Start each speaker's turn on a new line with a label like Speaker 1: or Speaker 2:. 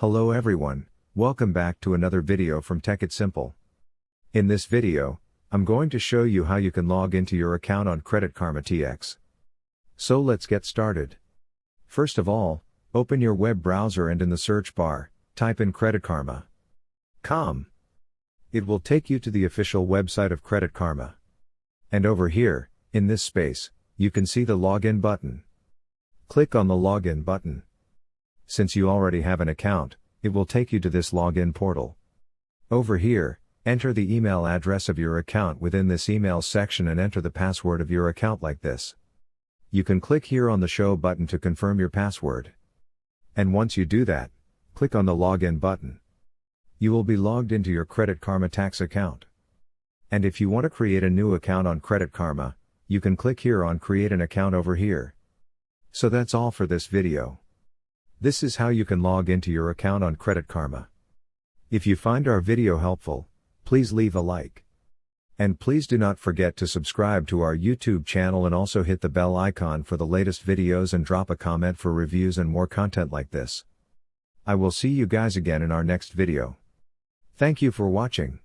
Speaker 1: Hello everyone, welcome back to another video from Tech It Simple. In this video, I'm going to show you how you can log into your account on Credit Karma TX. So let's get started. First of all, open your web browser and in the search bar, type in creditkarma.com. It will take you to the official website of Credit Karma. And over here, in this space, you can see the login button. Click on the login button. Since you already have an account, it will take you to this login portal. Over here, enter the email address of your account within this email section and enter the password of your account like this. You can click here on the show button to confirm your password. And once you do that, click on the login button. You will be logged into your Credit Karma tax account. And if you want to create a new account on Credit Karma, you can click here on create an account over here. So that's all for this video. This is how you can log into your account on Credit Karma. If you find our video helpful, please leave a like. And please do not forget to subscribe to our YouTube channel and also hit the bell icon for the latest videos and drop a comment for reviews and more content like this. I will see you guys again in our next video. Thank you for watching.